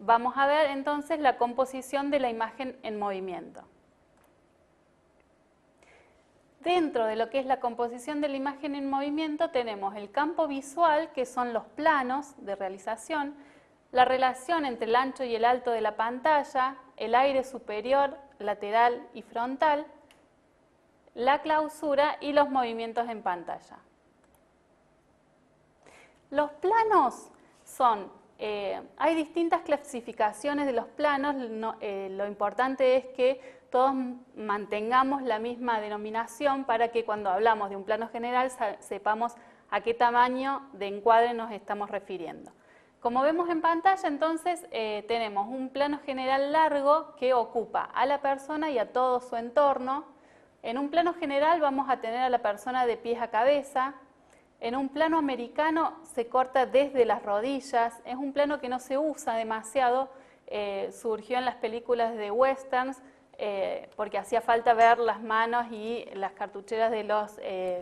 Vamos a ver entonces la composición de la imagen en movimiento. Dentro de lo que es la composición de la imagen en movimiento tenemos el campo visual, que son los planos de realización, la relación entre el ancho y el alto de la pantalla, el aire superior, lateral y frontal, la clausura y los movimientos en pantalla. Los planos son... hay distintas clasificaciones de los planos, lo importante es que todos mantengamos la misma denominación para que cuando hablamos de un plano general sepamos a qué tamaño de encuadre nos estamos refiriendo. Como vemos en pantalla, entonces tenemos un plano general largo que ocupa a la persona y a todo su entorno. En un plano general vamos a tener a la persona de pies a cabeza. En un plano americano se corta desde las rodillas, es un plano que no se usa demasiado, surgió en las películas de westerns porque hacía falta ver las manos y las cartucheras de los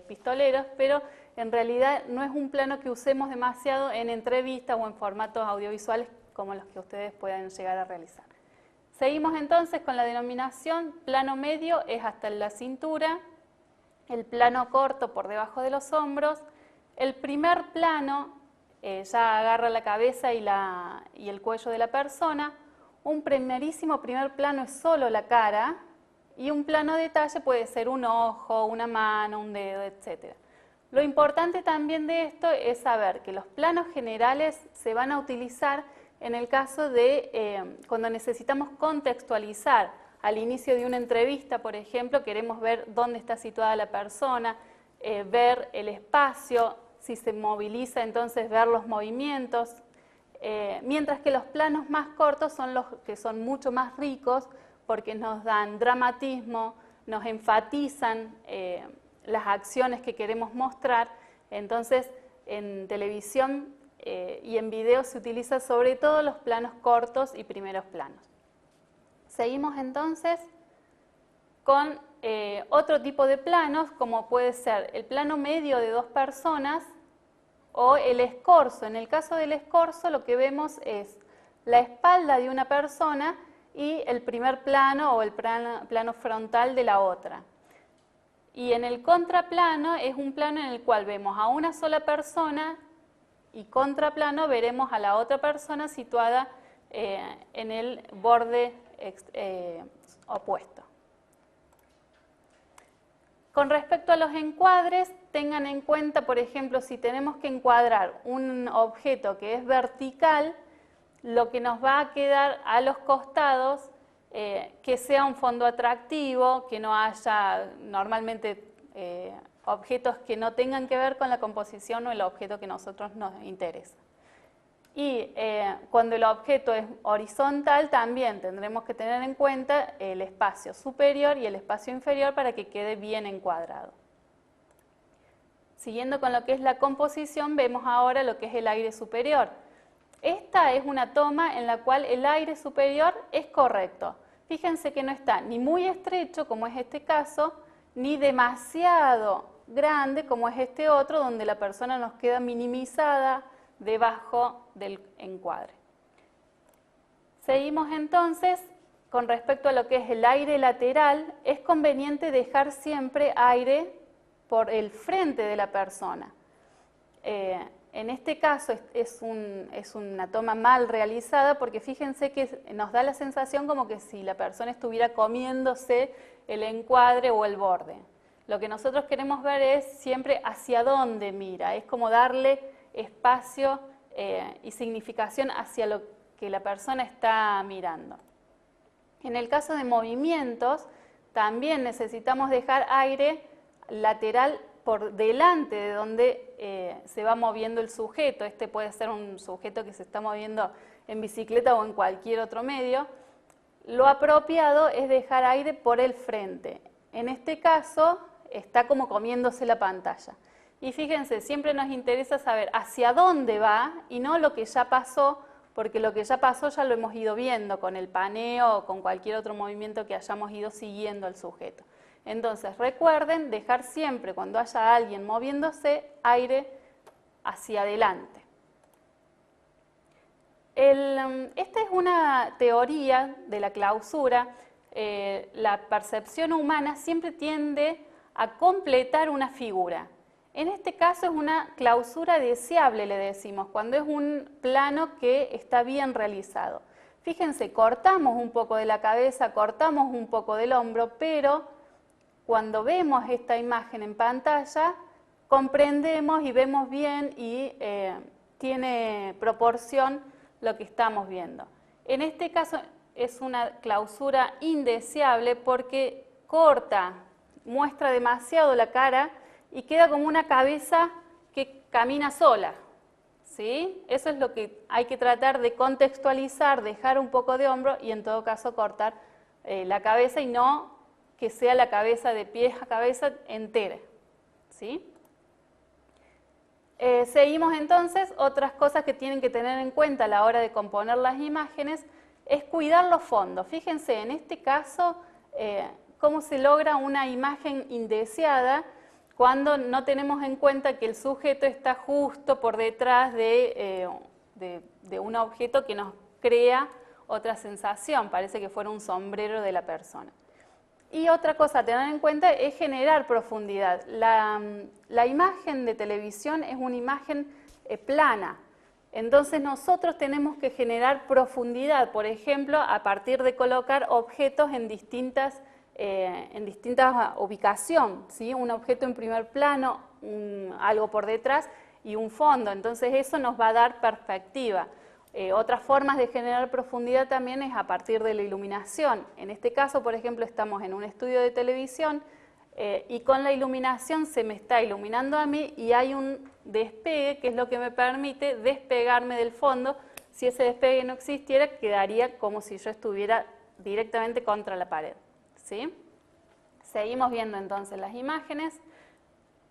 pistoleros, pero en realidad no es un plano que usemos demasiado en entrevistas o en formatos audiovisuales como los que ustedes puedan llegar a realizar. Seguimos entonces con la denominación. Plano medio es hasta la cintura, el plano corto por debajo de los hombros. El primer plano ya agarra la cabeza y el cuello de la persona. Un primerísimo primer plano es solo la cara y un plano detalle puede ser un ojo, una mano, un dedo, etc. Lo importante también de esto es saber que los planos generales se van a utilizar en el caso de cuando necesitamos contextualizar. Al inicio de una entrevista, por ejemplo, queremos ver dónde está situada la persona, ver el espacio. Si se moviliza, entonces ver los movimientos, mientras que los planos más cortos son los que son mucho más ricos porque nos dan dramatismo, nos enfatizan las acciones que queremos mostrar. Entonces, en televisión y en video se utiliza sobre todo los planos cortos y primeros planos. Seguimos entonces con otro tipo de planos, como puede ser el plano medio de dos personas o el escorzo. En el caso del escorzo lo que vemos es la espalda de una persona y el primer plano o el plano frontal de la otra. Y en el contraplano es un plano en el cual vemos a una sola persona y contraplano veremos a la otra persona situada en el borde opuesto. Con respecto a los encuadres, tengan en cuenta, por ejemplo, si tenemos que encuadrar un objeto que es vertical, lo que nos va a quedar a los costados, que sea un fondo atractivo, que no haya normalmente objetos que no tengan que ver con la composición o el objeto que a nosotros nos interesa. Y cuando el objeto es horizontal también tendremos que tener en cuenta el espacio superior y el espacio inferior para que quede bien encuadrado. Siguiendo con lo que es la composición, vemos ahora lo que es el aire superior. Esta es una toma en la cual el aire superior es correcto. Fíjense que no está ni muy estrecho, como es este caso, ni demasiado grande, como es este otro, donde la persona nos queda minimizada debajo del encuadre. Seguimos entonces con respecto a lo que es el aire lateral. Es conveniente dejar siempre aire por el frente de la persona. En este caso es una toma mal realizada porque fíjense que nos da la sensación como que si la persona estuviera comiéndose el encuadre o el borde. Lo que nosotros queremos ver es siempre hacia dónde mira, es como darle espacio y significación hacia lo que la persona está mirando. En el caso de movimientos, también necesitamos dejar aire lateral por delante de donde se va moviendo el sujeto. Este puede ser un sujeto que se está moviendo en bicicleta o en cualquier otro medio. Lo apropiado es dejar aire por el frente. En este caso está como comiéndose la pantalla. Y fíjense, siempre nos interesa saber hacia dónde va y no lo que ya pasó, porque lo que ya pasó ya lo hemos ido viendo con el paneo o con cualquier otro movimiento que hayamos ido siguiendo al sujeto. Entonces recuerden dejar siempre, cuando haya alguien moviéndose, aire hacia adelante. Esta es una teoría de la clausura. La percepción humana siempre tiende a completar una figura. En este caso es una clausura deseable, le decimos, cuando es un plano que está bien realizado. Fíjense, cortamos un poco de la cabeza, cortamos un poco del hombro, pero cuando vemos esta imagen en pantalla, comprendemos y vemos bien y tiene proporción lo que estamos viendo. En este caso es una clausura indeseable porque corta, muestra demasiado la cara y queda como una cabeza que camina sola, ¿sí? Eso es lo que hay que tratar de contextualizar, dejar un poco de hombro y en todo caso cortar la cabeza y no que sea la cabeza de pies a cabeza entera, ¿sí? Seguimos entonces, otras cosas que tienen que tener en cuenta a la hora de componer las imágenes es cuidar los fondos. Fíjense, en este caso, cómo se logra una imagen indeseada cuando no tenemos en cuenta que el sujeto está justo por detrás de un objeto que nos crea otra sensación, parece que fuera un sombrero de la persona. Y otra cosa a tener en cuenta es generar profundidad. La imagen de televisión es una imagen plana, entonces nosotros tenemos que generar profundidad, por ejemplo, a partir de colocar objetos en distintas ubicaciones, ¿sí? Un objeto en primer plano, algo por detrás y un fondo, entonces eso nos va a dar perspectiva. Otras formas de generar profundidad también es a partir de la iluminación. En este caso, por ejemplo, estamos en un estudio de televisión y con la iluminación se me está iluminando a mí y hay un despegue que es lo que me permite despegarme del fondo. Si ese despegue no existiera, quedaría como si yo estuviera directamente contra la pared, ¿sí? Seguimos viendo entonces las imágenes.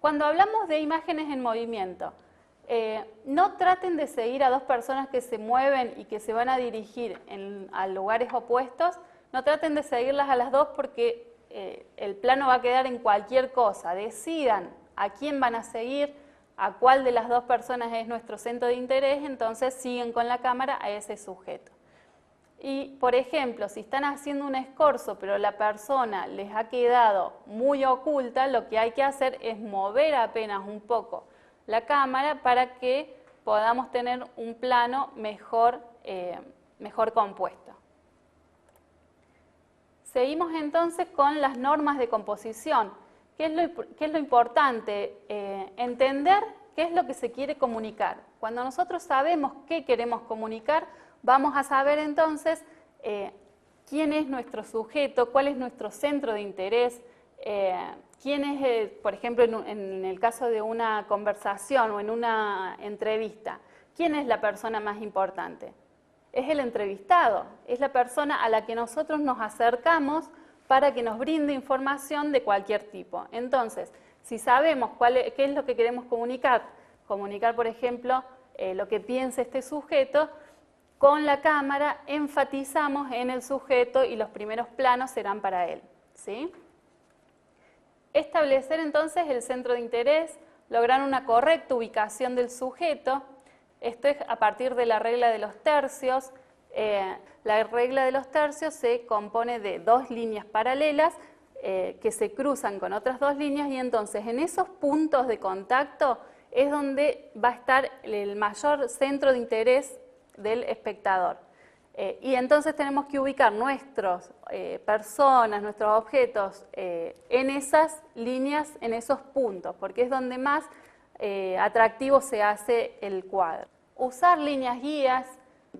Cuando hablamos de imágenes en movimiento, no traten de seguir a dos personas que se mueven y que se van a dirigir a lugares opuestos, no traten de seguirlas a las dos porque el plano va a quedar en cualquier cosa. Decidan a quién van a seguir, a cuál de las dos personas es nuestro centro de interés, entonces siguen con la cámara a ese sujeto. Y, por ejemplo, si están haciendo un escorzo, pero la persona les ha quedado muy oculta, lo que hay que hacer es mover apenas un poco la cámara para que podamos tener un plano mejor compuesto. Seguimos entonces con las normas de composición. ¿Qué es lo importante? Entender qué es lo que se quiere comunicar. Cuando nosotros sabemos qué queremos comunicar, vamos a saber entonces quién es nuestro sujeto, cuál es nuestro centro de interés, quién es, por ejemplo, en el caso de una conversación o en una entrevista, ¿quién es la persona más importante? Es el entrevistado, es la persona a la que nosotros nos acercamos para que nos brinde información de cualquier tipo. Entonces, si sabemos qué es lo que queremos comunicar, por ejemplo, lo que piensa este sujeto, con la cámara enfatizamos en el sujeto y los primeros planos serán para él, ¿sí? Establecer entonces el centro de interés, lograr una correcta ubicación del sujeto. Esto es a partir de la regla de los tercios. La regla de los tercios se compone de dos líneas paralelas que se cruzan con otras dos líneas y entonces en esos puntos de contacto es donde va a estar el mayor centro de interés del espectador. Y entonces tenemos que ubicar nuestras personas, nuestros objetos en esas líneas, en esos puntos, porque es donde más atractivo se hace el cuadro. Usar líneas guías,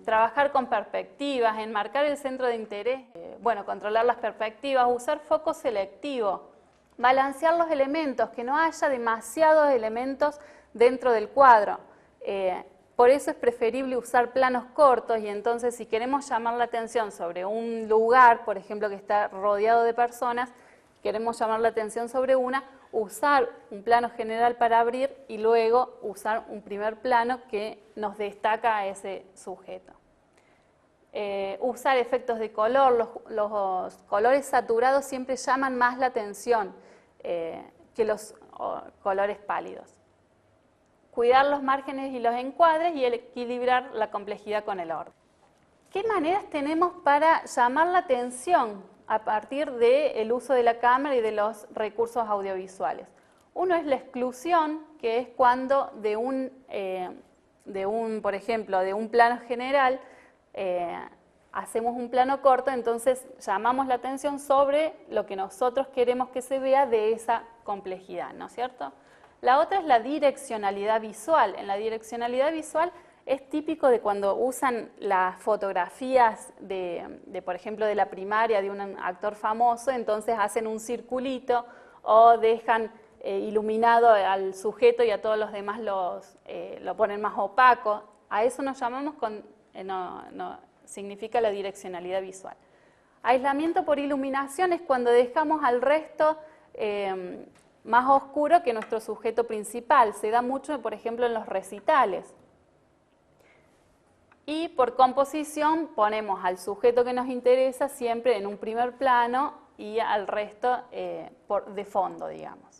trabajar con perspectivas, enmarcar el centro de interés, controlar las perspectivas, usar foco selectivo, balancear los elementos, que no haya demasiados elementos dentro del cuadro. Por eso es preferible usar planos cortos y entonces si queremos llamar la atención sobre un lugar, por ejemplo, que está rodeado de personas, queremos llamar la atención sobre usar un plano general para abrir y luego usar un primer plano que nos destaca a ese sujeto. Usar efectos de color, los colores saturados siempre llaman más la atención que los colores pálidos. cuidar los márgenes y los encuadres y equilibrar la complejidad con el orden. ¿Qué maneras tenemos para llamar la atención a partir del uso de la cámara y de los recursos audiovisuales? Uno es la exclusión, que es cuando por ejemplo, de un plano general, hacemos un plano corto, entonces llamamos la atención sobre lo que nosotros queremos que se vea de esa complejidad, ¿no es cierto? La otra es la direccionalidad visual. En la direccionalidad visual es típico de cuando usan las fotografías por ejemplo, de la primaria de un actor famoso, entonces hacen un circulito o dejan iluminado al sujeto y a todos los demás lo ponen más opaco. A eso nos llamamos significa la direccionalidad visual. Aislamiento por iluminación es cuando dejamos al resto más oscuro que nuestro sujeto principal. Se da mucho, por ejemplo, en los recitales. Y por composición ponemos al sujeto que nos interesa siempre en un primer plano y al resto de fondo, digamos.